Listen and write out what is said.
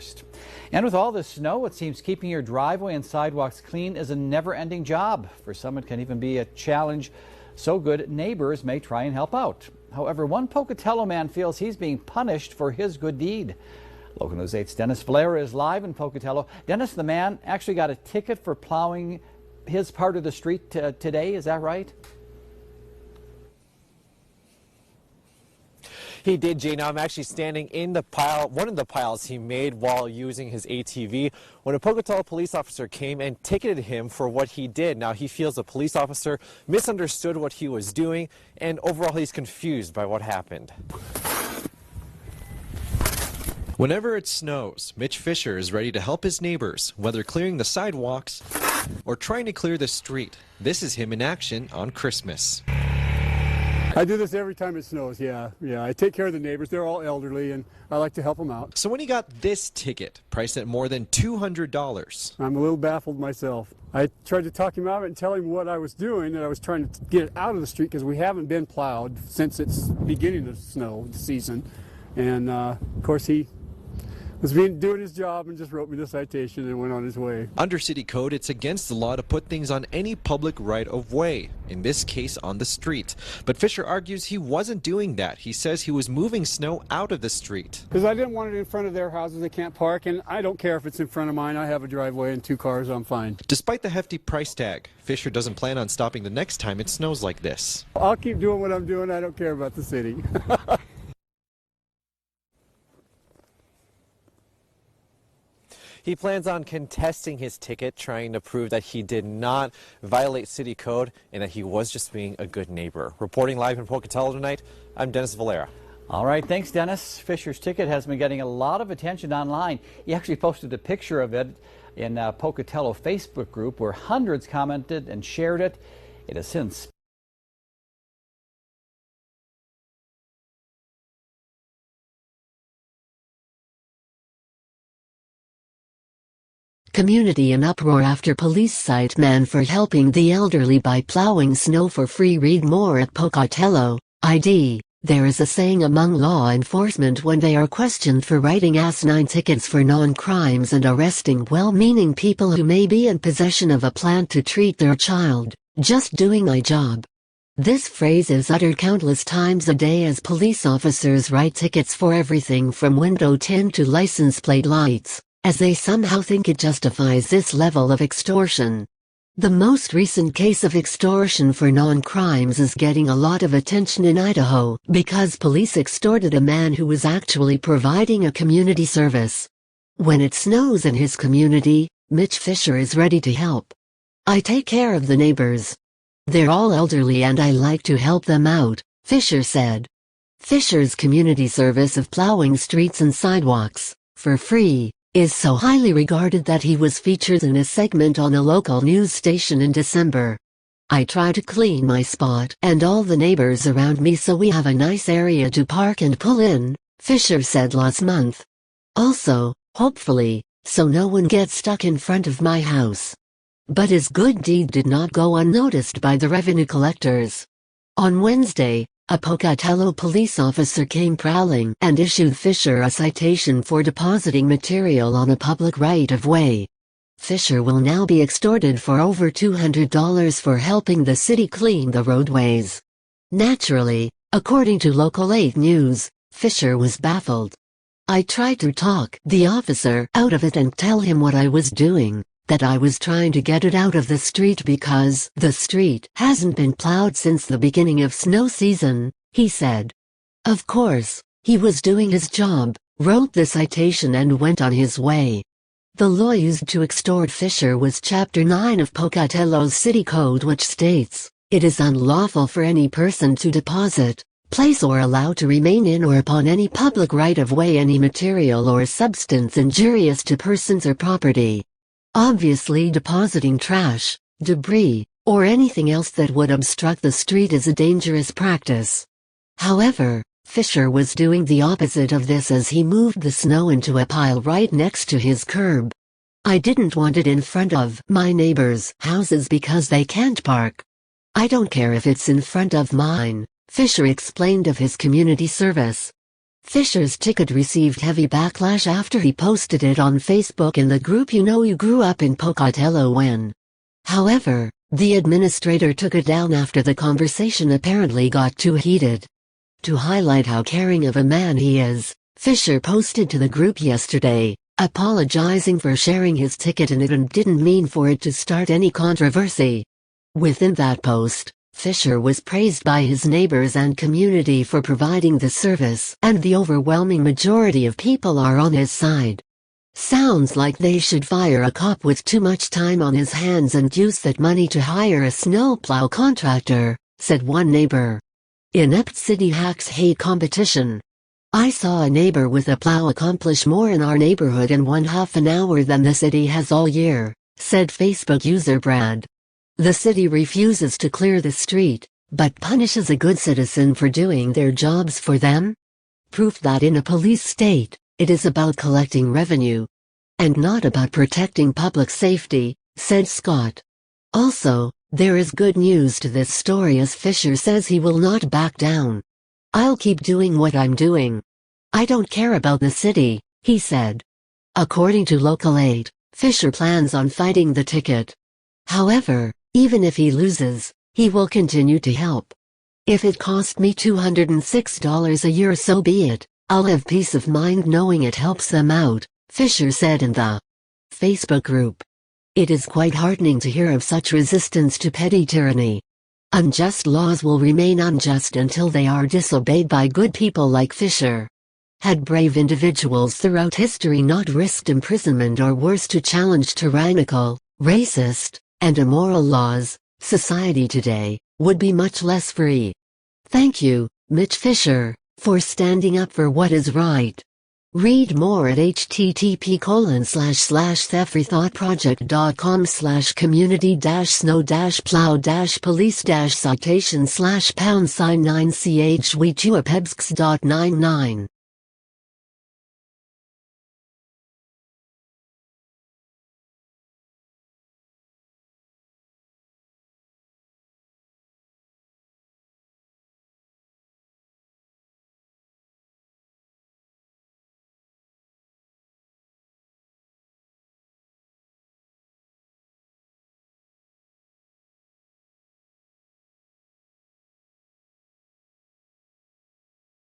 reinforced. And with all this snow, it seems keeping your driveway and sidewalks clean is a never-ending job. For some, it can even be a challenge so good neighbors may try and help out. However, one Pocatello man feels he's being punished for his good deed. Local News 8's Dennis Valera is live in Pocatello. Dennis, the man actually got a ticket for plowing his part of the street today, is that right? He did, Jay. Now I'm actually standing in the pile, one of the piles he made while using his ATV when a Pocatello police officer came and ticketed him for what he did. Now he feels the police officer misunderstood what he was doing, and overall he's confused by what happened. Whenever it snows, Mitch Fisher is ready to help his neighbors, whether clearing the sidewalks or trying to clear the street. This is him in action on Christmas. I do this every time it snows, yeah. I take care of the neighbors. They're all elderly, and I like to help them out. So when he got this ticket, priced at more than $200. I'm a little baffled myself. I tried to talk him out of it and tell him what I was doing, that I was trying to get it out of the street because we haven't been plowed since it's beginning of snow season. And, of course, he was doing his job and just wrote me the citation and went on his way. Under city code, it's against the law to put things on any public right-of-way, in this case on the street. But Fisher argues he wasn't doing that. He says he was moving snow out of the street. Because I didn't want it in front of their houses. They can't park, and I don't care if it's in front of mine. I have a driveway and 2 cars, I'm fine. Despite the hefty price tag, Fisher doesn't plan on stopping the next time it snows like this. I'll keep doing what I'm doing. I don't care about the city. He plans on contesting his ticket, trying to prove that he did not violate city code and that he was just being a good neighbor. Reporting live in Pocatello tonight, I'm Dennis Valera. All right, thanks, Dennis. Fisher's ticket has been getting a lot of attention online. He actually posted a picture of it in a Pocatello Facebook group where hundreds commented and shared it. It has since Community in uproar after police cite man for helping the elderly by plowing snow for free. Read more at Pocatello. ID. There is a saying among law enforcement when they are questioned for writing asinine tickets for non-crimes and arresting well-meaning people who may be in possession of a plan to treat their child, just doing my job. This phrase is uttered countless times a day as police officers write tickets for everything from window tint to license plate lights, as they somehow think it justifies this level of extortion. The most recent case of extortion for non-crimes is getting a lot of attention in Idaho because police extorted a man who was actually providing a community service. When it snows in his community, Mitch Fisher is ready to help. I take care of the neighbors. They're all elderly and I like to help them out, Fisher said. Fisher's community service of plowing streets and sidewalks, for free, is so highly regarded that he was featured in a segment on a local news station in December. I try to clean my spot and all the neighbors around me so we have a nice area to park and pull in, Fisher said last month. Also, hopefully, so no one gets stuck in front of my house. But his good deed did not go unnoticed by the revenue collectors. On Wednesday, a Pocatello police officer came prowling and issued Fisher a citation for depositing material on a public right-of-way. Fisher will now be extorted for over $200 for helping the city clean the roadways. Naturally, according to Local 8 News, Fisher was baffled. I tried to talk the officer out of it and tell him what I was doing, that I was trying to get it out of the street because the street hasn't been plowed since the beginning of snow season, he said. Of course, he was doing his job, wrote the citation and went on his way. The law used to extort Fisher was Chapter 9 of Pocatello's City Code, which states, "It is unlawful for any person to deposit, place or allow to remain in or upon any public right-of-way any material or substance injurious to persons or property." Obviously, depositing trash, debris, or anything else that would obstruct the street is a dangerous practice. However, Fisher was doing the opposite of this as he moved the snow into a pile right next to his curb. I didn't want it in front of my neighbors' houses because they can't park. I don't care if it's in front of mine, Fisher explained of his community service. Fisher's ticket received heavy backlash after he posted it on Facebook in the group You Grew Up in Pocatello when. However, the administrator took it down after the conversation apparently got too heated. To highlight how caring of a man he is, Fisher posted to the group yesterday, apologizing for sharing his ticket and didn't mean for it to start any controversy. Within that post, Fisher was praised by his neighbors and community for providing the service, and the overwhelming majority of people are on his side. Sounds like they should fire a cop with too much time on his hands and use that money to hire a snowplow contractor, said one neighbor. Inept city hacks hate competition. I saw a neighbor with a plow accomplish more in our neighborhood in 1/2 an hour than the city has all year, said Facebook user Brad. The city refuses to clear the street, but punishes a good citizen for doing their jobs for them? Proof that in a police state, it is about collecting revenue. And not about protecting public safety, said Scott. Also, there is good news to this story as Fisher says he will not back down. I'll keep doing what I'm doing. I don't care about the city, he said. According to Local 8, Fisher plans on fighting the ticket. However, even if he loses, he will continue to help. If it cost me $206 a year, so be it. I'll have peace of mind knowing it helps them out, Fisher said in the Facebook group. It is quite heartening to hear of such resistance to petty tyranny. Unjust laws will remain unjust until they are disobeyed by good people like Fisher. Had brave individuals throughout history not risked imprisonment or worse to challenge tyrannical, racist, and immoral laws, society today would be much less free. Thank you, Mitch Fisher, for standing up for what is right. Read more at http://thefreethoughtproject.com/community-snow-plow-police-citation/#9CHWTUAPEBSX.99